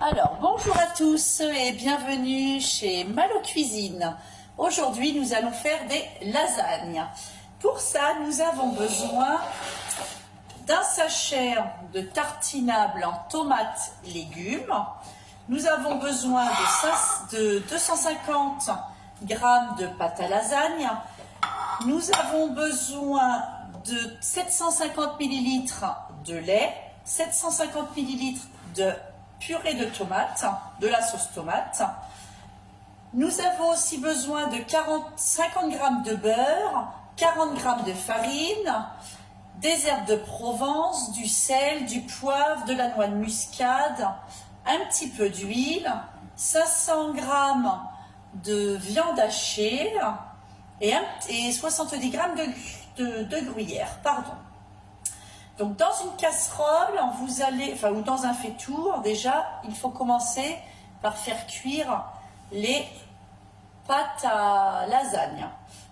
Alors, bonjour à tous et bienvenue chez Malo Cuisine. Aujourd'hui, nous allons faire des lasagnes. Pour ça, nous avons besoin d'un sachet de tartinable en tomates légumes. Nous avons besoin de 250 g de pâte à lasagne. Nous avons besoin de 750 ml de lait, 750 ml de purée de tomates, de la sauce tomate. Nous avons aussi besoin de 50 g de beurre, 40 g de farine, des herbes de Provence, du sel, du poivre, de la noix de muscade, un petit peu d'huile, 500 g de viande hachée et 70 g de gruyère, pardon. Donc dans une casserole, ou dans un faitout, déjà, il faut commencer par faire cuire les pâtes à lasagne.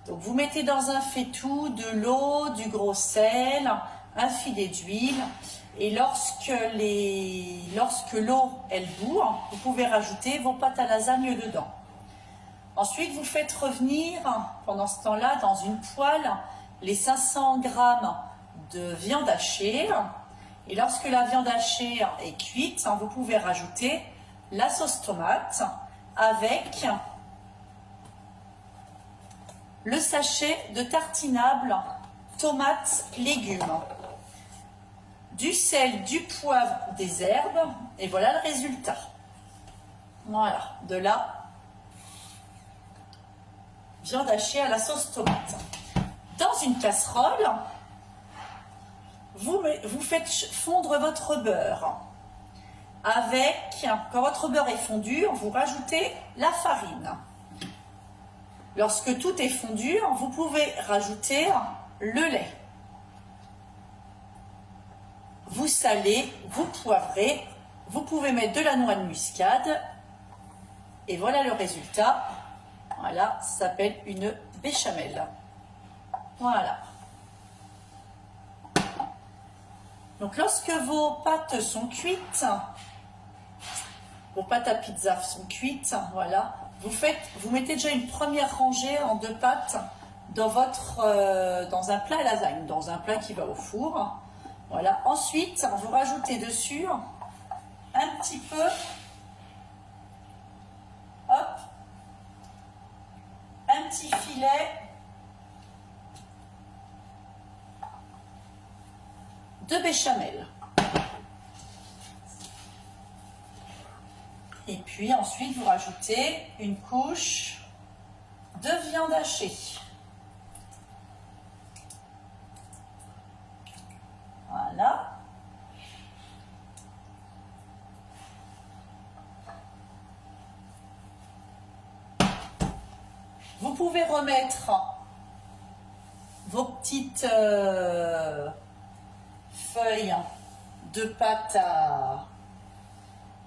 Donc vous mettez dans un faitout de l'eau, du gros sel, un filet d'huile, et lorsque l'eau elle bout, vous pouvez rajouter vos pâtes à lasagne dedans. Ensuite, vous faites revenir pendant ce temps-là dans une poêle les 500 g de viande hachée, et lorsque la viande hachée est cuite, vous pouvez rajouter la sauce tomate avec le sachet de tartinable tomates légumes, du sel, du poivre, des herbes, et voilà le résultat. Voilà, de la viande hachée à la sauce tomate. Dans une casserole, vous faites fondre votre beurre. Quand votre beurre est fondu, vous rajoutez la farine. Lorsque tout est fondu, vous pouvez rajouter le lait. Vous salez, vous poivrez, vous pouvez mettre de la noix de muscade, et voilà le résultat. Voilà, ça s'appelle une béchamel. Voilà. Donc lorsque vos pâtes sont cuites, vos pâtes à pizza sont cuites, voilà, vous mettez déjà une première rangée en deux pâtes dans un plat à lasagne, dans un plat qui va au four. Voilà. Ensuite, vous rajoutez dessus un petit peu, hop, un petit filet de béchamel. Et puis ensuite, vous rajoutez une couche de viande hachée. Voilà. Vous pouvez remettre vos petites feuilles de pâte à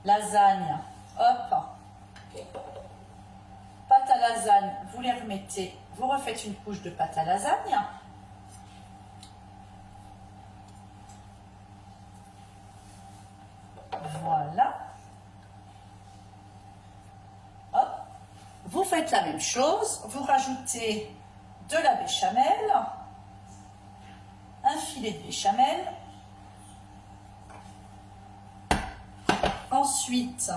lasagne. Hop, pâte à lasagne, vous les remettez, vous refaites une couche de pâte à lasagne. Voilà. Hop. Vous faites la même chose, vous rajoutez de la béchamel, un filet de béchamel. Ensuite,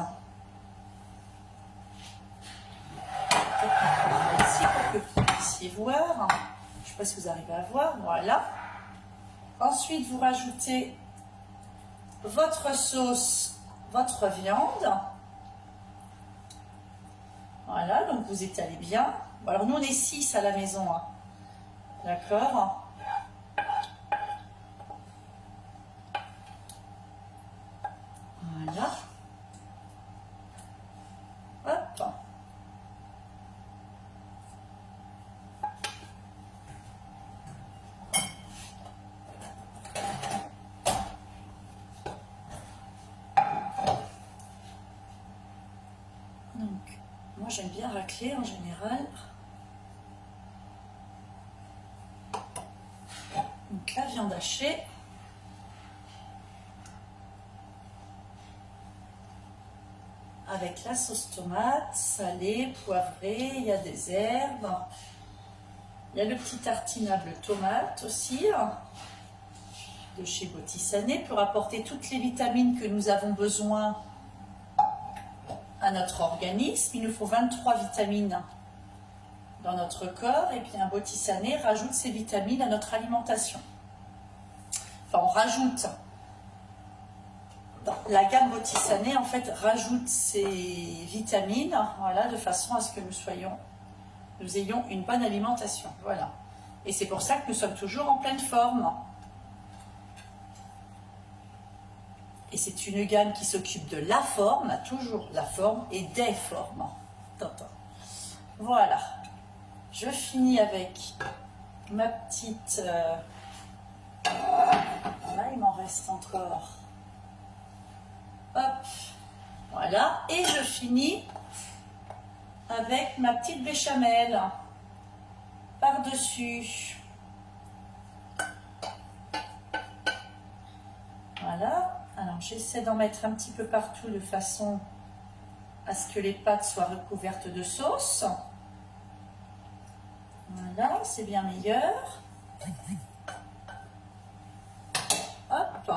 ici pour que vous puissiez voir, je ne sais pas si vous arrivez à voir, voilà. Ensuite, vous rajoutez votre sauce, votre viande. Voilà, donc vous étalez bien. Bon, alors nous on est 6 à la maison, hein. D'accord. Voilà. Hop. Donc, moi j'aime bien racler en général. Donc la viande hachée. avec la sauce tomate, salée, poivrée, il y a des herbes. Il y a le petit tartinable tomate aussi, de chez Botissané, pour apporter toutes les vitamines que nous avons besoin à notre organisme. Il nous faut 23 vitamines dans notre corps, et bien Botissané rajoute ces vitamines à notre alimentation. Enfin, on rajoute. La gamme Botissané, en fait, rajoute ces vitamines, voilà, de façon à ce que nous ayons une bonne alimentation. Voilà. Et c'est pour ça que nous sommes toujours en pleine forme. Et c'est une gamme qui s'occupe de la forme, toujours la forme, et des formes. Voilà. Je finis avec ma petite... Là, il m'en reste encore. Hop. Voilà. Et je finis avec ma petite béchamel par-dessus. Voilà. Alors, j'essaie d'en mettre un petit peu partout de façon à ce que les pâtes soient recouvertes de sauce. Voilà, c'est bien meilleur. Hop.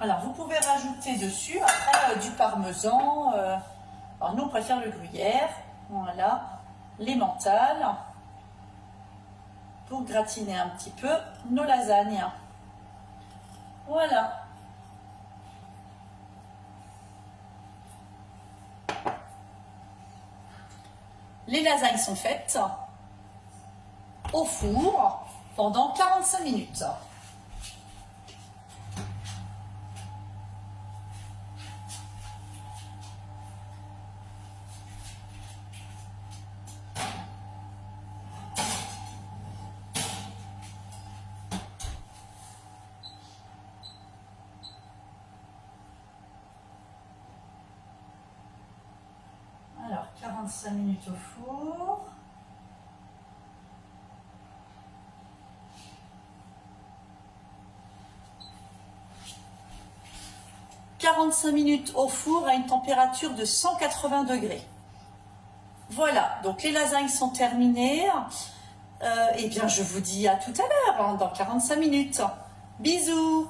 Alors, vous pouvez rajouter dessus après du parmesan. Alors, nous, on préfère le gruyère. Voilà, l'emmental pour gratiner un petit peu nos lasagnes. Voilà. Les lasagnes sont faites au four pendant 45 minutes. Alors, 45 minutes au four. « 45 minutes au four à une température de 180 degrés. Voilà, donc les lasagnes sont terminées. Eh bien, je vous dis à tout à l'heure, dans 45 minutes. Bisous!